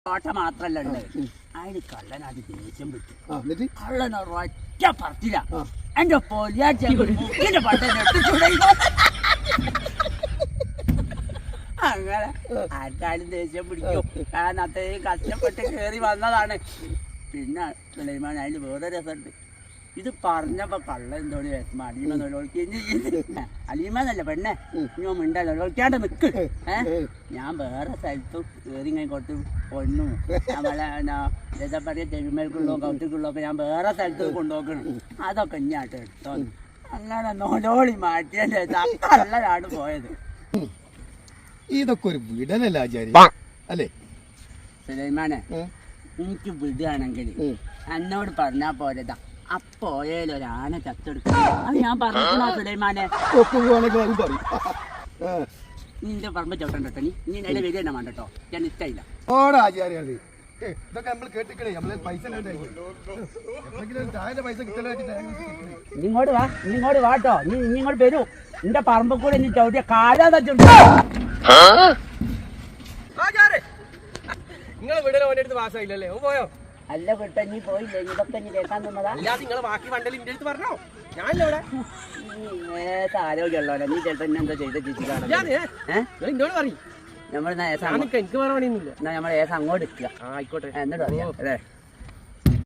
കോട്ട മാത്രല്ല ഉണ്ട് അതിന് കള്ളനത് ദേഷ്യം വിട്ടു. കള്ളൻ ഒറ്റ പറത്തില്ല എന്റെ പൊലിയാന്റെ പട്ടനെ അങ്ങനെ ആർക്കാരും ദേഷ്യം പിടിക്കും. കാരണം അത്രയും കഷ്ടപ്പെട്ട് കയറി വന്നതാണ്. പിന്നെ സുലൈമാൻ അതിന് വേറെ രസമുണ്ട്. ഇത് പറഞ്ഞപ്പോ കള്ള എന്തോടി അലീമ തൊഴിലോളിക്ക് അലീമെന്നല്ല പെണ്ണെ ഇഞ്ഞോ മിണ്ട തൊഴിലോളിക്കാണ്ട് നിക്ക്. ഞാൻ വേറെ സ്ഥലത്ത് കയറി ഇങ്ങനെ കൊടുത്ത് പൊന്നു നമ്മളെ എന്താ പറയാ തെരുമേൽക്കുള്ളോ കൗത്തിക്കുള്ളോ ഒക്കെ ഞാൻ വേറെ സ്ഥലത്ത് കൊണ്ടുപോക്കണം. അതൊക്കെ ഇഞ്ഞാട്ട് എടുത്തോ. അങ്ങനെ നോലോളി മാറ്റിയല്ലേ കള്ളനാണ് പോയത്. ഇതൊക്കെ ഒരു വിടലല്ല ആചാര്യ അല്ലേ സുലൈമാനെ? എനിക്ക് വിടുകയാണെങ്കിൽ എന്നോട് പറഞ്ഞാ പോരതാ അപ്പോയേലും ഒരു ആന ചത്തെടുക്കും. അത് ഞാൻ പറഞ്ഞിട്ടുള്ള സുലൈമാനെ നിന്റെ പറമ്പ് ചവിട്ടണ്ടോ നീ ഇനി എന്റെ വരിക തന്നെ വേണ്ടട്ടോ. ഞാൻ ഇഷ്ടമില്ല. ഇങ്ങോട്ട് വാ ഇങ്ങോട്ട് വാട്ടോ. നീ ഇങ്ങോട്ട് വരൂ. നിന്റെ പറമ്പ് കൂടെ ഇനി ചവിട്ടിയ കാലാ തച്ചുണ്ട്. നിങ്ങളെ വീടിനെ ഓൻ്റെ അടുത്ത് വാസമില്ലല്ലേ? ഓ പോയോ? അല്ല വിട്ട നീ പോയില്ലേ? ഇതൊക്കെ നീ കേൾക്കാൻ തന്നതാ. നിങ്ങളെ ബാക്കി വണ്ടൽ ഇന്റെ അടുത്ത് പറഞ്ഞോ? ഞാനില്ല ഇവിടെ. ആരോഗ്യമുള്ളവരാ. നീ ചിലപ്പോ എന്നെന്തോ ചെയ്ത ചേച്ചിക്കാണ് എന്നോട് പറയും. നമ്മൾ എനിക്ക് വേറെ പണിയൊന്നുമില്ല. നമ്മൾ ഏസം അങ്ങോട്ട് എടുക്കുക. ആയിക്കോട്ടെ എന്നിട്ട് അറിയാം അല്ലേ?